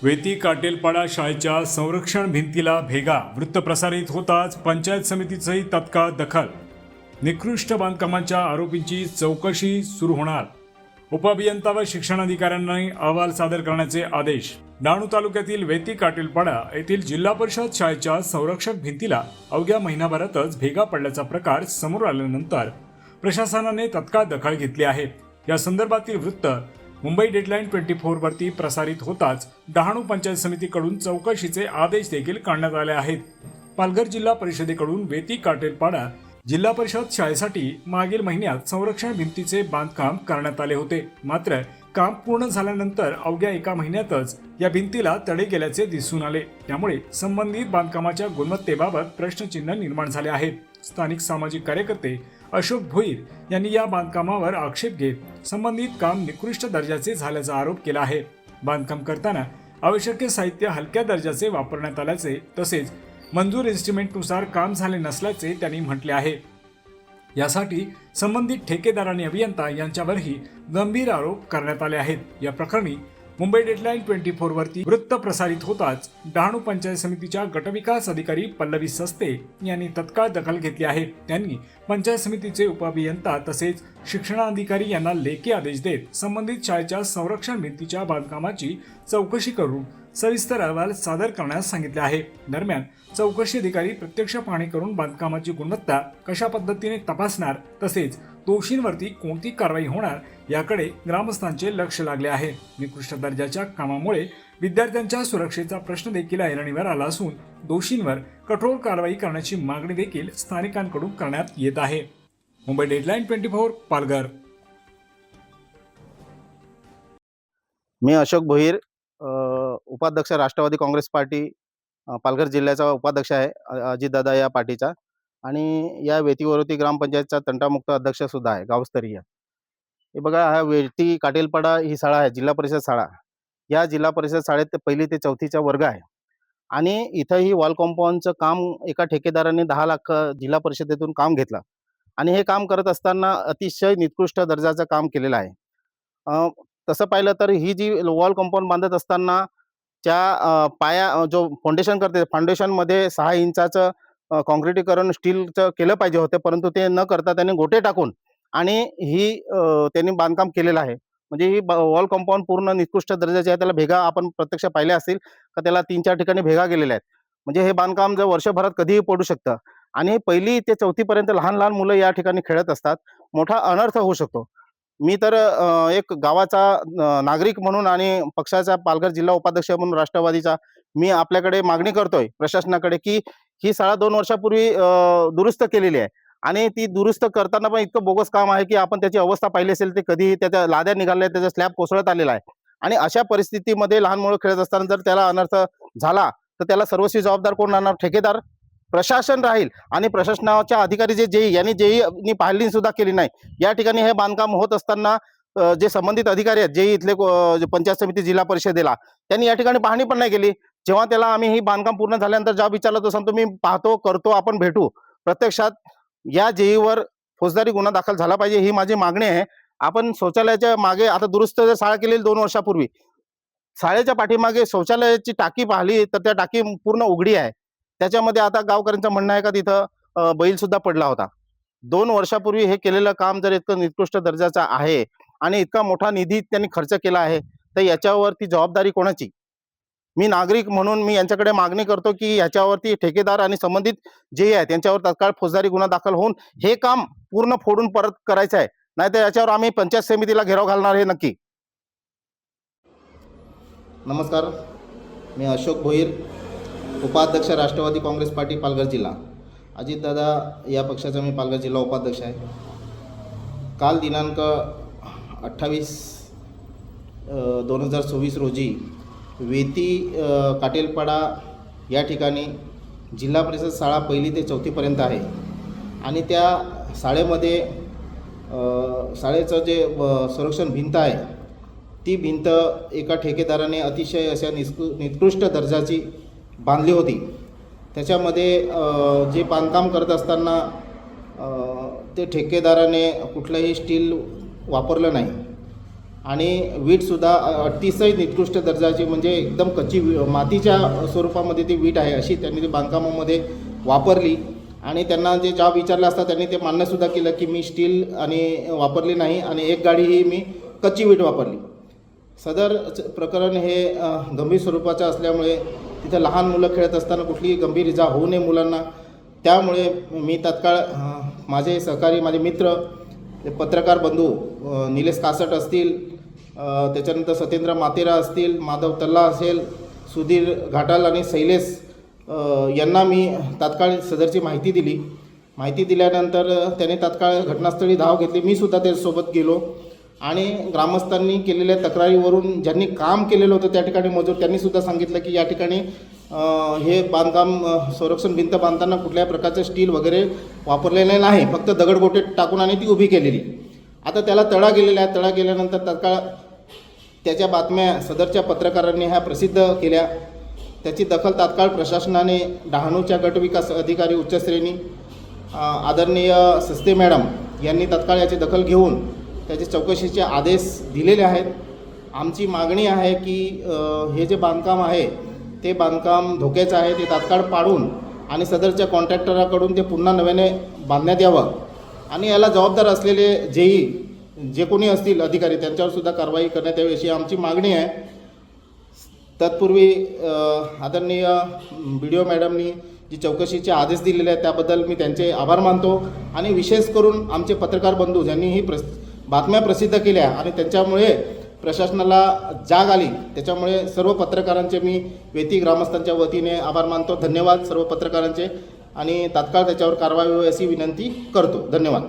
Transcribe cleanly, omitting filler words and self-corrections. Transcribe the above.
वेती काटेलपाडा शाळेच्या संरक्षण भिंतीला भेगा वृत्त प्रसारित होताच पंचायत समितीचंही तत्काळ दखल. निकृष्ट बांधकामाच्या आरोपींची चौकशी सुरू होणार. उपअभियंता व शिक्षणाधिकाऱ्यांनी अहवाल सादर करण्याचे आदेश. डहाणू तालुक्यातील वेती काटेलपाडा येथील जिल्हा परिषद शाळेच्या संरक्षक भिंतीला अवघ्या महिनाभरातच भेगा पडल्याचा प्रकार समोर आल्यानंतर प्रशासनाने तत्काळ दखल घेतली आहे. या संदर्भातील वृत्त मुंबई डेडलाईन 24 वरती प्रसारित होताच डहाणू पंचायत समितीकडून चौकशीचे आदेश देखील काढण्यात आले आहेत. पालघर जिल्हा परिषदेकडून वेती काटेलपाडा जिल्हा परिषद शाळेसाठी मागील महिन्यात संरक्षण भिंतीचे बांधकाम करण्यात आले होते. मात्र काम पूर्ण झाल्यानंतर अवघ्या एका महिन्यातच या भिंतीला तडे गेल्याचे दिसून आले. त्यामुळे संबंधित बांधकामाच्या गुणवत्तेबाबत प्रश्नचिन्ह निर्माण झाले आहेत. स्थानिक सामाजिक कार्यकर्ते अशोक भोईर यांनी या बांधकामावर आक्षेप घेत संबंधित काम निकृष्ट दर्जाचे झाल्याचा आरोप केला आहे. बांधकाम करताना आवश्यक साहित्य हलक्या दर्जाचे वापरण्यात आल्याचे तसेच मंजूर इन्स्ट्रुमेंटनुसार काम झाले नसल्याचे त्यांनी म्हटले आहे. यासाठी संबंधित ठेकेदार आणि अभियंता यांच्यावरही गंभीर आरोप करण्यात आले आहेत. या प्रकरणी मुंबई डेडलाईन 24 वरती वृत्त प्रसारित होताच डहाणू पंचायत समितीच्या गटविकास अधिकारी पल्लवी सस्ते यांनी तत्काळ दखल घेतली आहे. त्यांनी पंचायत समितीचे उपअभियंता तसेच शिक्षणाधिकारी यांना लेखी आदेश देत संबंधित शाळेच्या संरक्षण भिंतीच्या बांधकामाची चौकशी करून सविस्तर अहवाल सादर करण्यास सांगितले आहे. दरम्यान चौकशी अधिकारी प्रत्यक्ष पाहणी करून बांधकामाची गुणवत्ता कशा पद्धतीने तपासणार तसेच दोषींवरती कोणती कारवाई होणार याकडे ग्रामस्थांचे लक्ष लागले आहे. निकृष्ट दर्जाच्या कामामुळे विद्यार्थ्यांच्या सुरक्षेचा प्रश्न देखील ऐरणीवर आला असून दोषींवर कठोर कारवाई करण्याची मागणी देखील स्थानिकांकडून करण्यात येत आहे. मुंबई डेडलाईन 24 पालघर. मी अशोक भोईर, उपाध्यक्ष राष्ट्रवादी काँग्रेस पार्टी पालघर जिल्ह्याचा उपाध्यक्ष आहे अजितदादा या पार्टीचा, आणि या वेतीवरती ग्रामपंचायतचा तंटामुक्त अध्यक्ष सुद्धा आहे गावस्तरीय. हे बघा, हा वेती काटेलपाडा ही शाळा आहे, जिल्हा परिषद शाळा. या जिल्हा परिषद शाळेत पहिली ते चौथीचा वर्ग आहे आणि इथं ही वॉल कॉम्पाऊंडचं काम एका ठेकेदाराने 10 लाख जिल्हा परिषदेतून काम घेतलं आणि हे काम करत असताना अतिशय निकृष्ट दर्जाचं काम केलेलं आहे. तसं पाहिलं तर ही जी वॉल कंपाऊंड बांधत असताना पाया जो फाउंडेशन करते, फाउंडेशनमध्ये 6 इंचाचं काँक्रिटीकरण स्टीलचं केलं पाहिजे होतं, परंतु ते न करता त्यांनी गोटे टाकून आणि त्यांनी बांधकाम केलेलं आहे. म्हणजे ही वॉल कंपाऊंड पूर्ण निकृष्ट दर्जाची आहे. त्याला भेगा आपण प्रत्यक्ष पाहिल्या असतील का, त्याला 3-4 ठिकाणी भेगा गेलेल्या आहेत. म्हणजे हे बांधकाम जर वर्षभरात कधीही पडू शकतं आणि पहिली ते चौथीपर्यंत लहान लहान मुलं या ठिकाणी खेळत असतात. मोठा अनर्थ होऊ शकतो. मी तर एक गावाचा नागरिक म्हणून आणि पक्षाचा पालघर जिल्हा उपाध्यक्ष म्हणून राष्ट्रवादीचा मी आपल्याकडे मागणी करतोय प्रशासनाकडे की ही शाळा 2 वर्षापूर्वी दुरुस्त केलेली आहे आणि ती दुरुस्त करताना पण इतकं बोगस काम आहे की आपण त्याची अवस्था पाहिली असेल. ते कधी त्याच्या लाद्या निघाल्या, त्याचा स्लॅब कोसळत आलेला आहे आणि अशा परिस्थितीमध्ये लहान मुलं खेळत असताना जर त्याला अनर्थ झाला तर त्याला सर्वस्वी जबाबदार कोण राहणार? ठेकेदार, प्रशासन राहील. आणि प्रशासनाच्या अधिकारी जेईनी पाहिली सुद्धा केली नाही. या ठिकाणी हे बांधकाम होत असताना जे संबंधित अधिकारी आहेत, जेई इथले पंचायत समिती जिल्हा परिषदेला, त्यांनी या ठिकाणी पाहणी पण नाही केली. जेव्हा त्याला आम्ही ही बांधकाम पूर्ण झाल्यानंतर जॉब विचारला तो सांगतो मी पाहतो, करतो, आपण भेटू. प्रत्यक्षात या जेईवर फौजदारी गुन्हा दाखल झाला पाहिजे, ही माझी मागणी आहे. आपण शौचालयाच्या मागे आता दुरुस्त शाळा केलेली 2 वर्षापूर्वी, शाळेच्या पाठीमागे शौचालयाची टाकी पाहिली तर त्या टाकी पूर्ण उघडी आहे. त्याच्यामध्ये आता गावकऱ्यांचं म्हणणं आहे का तिथं बैल सुद्धा पडला होता. 2 वर्षापूर्वी हे केलेलं काम जर इतकं निकृष्ट दर्जाचं आहे आणि इतका मोठा निधी त्यांनी खर्च केला आहे तर याच्यावरती जबाबदारी कोणाची? मी नागरिक म्हणून मी यांच्याकडे मागणी करतो की याच्यावरती ठेकेदार आणि संबंधित जे आहेत त्यांच्यावर तात्काळ फौजदारी गुन्हा दाखल होऊन हे काम पूर्ण फोडून परत करायचं आहे. नाहीतर याच्यावर आम्ही पंचायत समितीला घेराव घालणार हे नक्की. नमस्कार, मी अशोक भोईर, उपाध्यक्ष राष्ट्रवादी काँग्रेस पार्टी पालघर जिल्हा. अजितदादा या पक्षाचा मी पालघर जिल्हा उपाध्यक्ष आहे. काल दिनांक 28/2024 रोजी वेती काटेलपाडा या ठिकाणी जिल्हा परिषद शाळा 1ली ते 4थीपर्यंत आहे आणि त्या शाळेमध्ये शाळेचं जे संरक्षण भिंत आहे ती भिंत एका ठेकेदाराने अतिशय अशा निकृष्ट दर्जाची बांधली होती. त्याच्यामध्ये जे बांधकाम करत असताना ते ठेकेदाराने कुठलंही स्टील वापरलं नाही आणि वीटसुद्धा अतिशय निकृष्ट दर्जाची म्हणजे एकदम कच्ची मातीच्या स्वरूपामध्ये ती वीट आहे अशी त्यांनी ती बांधकामामध्ये वापरली. आणि त्यांना जे जॉब विचारला असता त्यांनी ते मान्यसुद्धा केलं की मी स्टील आणि वापरली नाही आणि एक गाडी ही मी कच्ची वीट वापरली. सदर प्रकरण हे गंभीर स्वरूपाचं असल्यामुळे तिथं लहान मुलं खेळत असताना कुठलीही गंभीर इजा होऊ नये मुलांना, त्यामुळे मी तात्काळ माझे सहकारी माझे मित्र पत्रकार बंधू निलेश कासट असतील, त्याच्यानंतर सत्येंद्र मातेरा असतील, माधव तल्ला असेल, सुधीर घाटाल आणि शैलेश यांना मी तात्काळ सदरची माहिती दिली. माहिती दिल्यानंतर त्याने तात्काळ घटनास्थळी धाव घेतली. मी सुद्धा त्याच्यासोबत गेलो आणि ग्रामस्थांनी केलेल्या तक्रारीवरून ज्यांनी काम केलेलं होतं त्या ठिकाणी मजूर त्यांनीसुद्धा सांगितलं की या ठिकाणी हे बांधकाम संरक्षण भिंत बांधताना कुठल्याही प्रकारचं स्टील वगैरे वापरलेलं नाही, फक्त दगडबोटे टाकून आणि ती उभी केलेली. आता त्याला तडा गेलेला आहे. तडा गेल्यानंतर तात्काळ त्याच्या बातम्या सदरच्या पत्रकारांनी ह्या प्रसिद्ध केल्या. त्याची दखल तात्काळ प्रशासनाने डहाणूच्या गटविकास अधिकारी उच्च श्रेणी आदरणीय सस्ते मॅडम यांनी तात्काळ याची दखल घेऊन त्याचे चौकशीचे आदेश दिलेले आहेत. आमची मागणी आहे की हे जे बांधकाम आहे ते बांधकाम धोक्याचं आहे, ते तात्काळ पाडून आणि सदरच्या कॉन्ट्रॅक्टराकडून ते पुन्हा नव्याने बांधण्यात यावं आणि याला जबाबदार असलेले जे कोणी असतील अधिकारी त्यांच्यावरसुद्धा कारवाई करण्यात यावी अशी आमची मागणी आहे. तत्पूर्वी आदरणीय BDO मॅडमनी जी चौकशीचे आदेश दिलेले आहेत त्याबद्दल मी त्यांचे आभार मानतो आणि विशेष करून आमचे पत्रकार बंधू ज्यांनी ही बातम्या प्रसिद्ध केल्या आणि त्यांच्यामुळे प्रशासनाला जाग आली, त्याच्यामुळे सर्व पत्रकारांचे मी वेती ग्रामस्थांच्या वतीने आभार मानतो. धन्यवाद सर्व पत्रकारांचे आणि तात्काळ त्याच्यावर कारवाई व्हावी अशी विनंती करतो. धन्यवाद.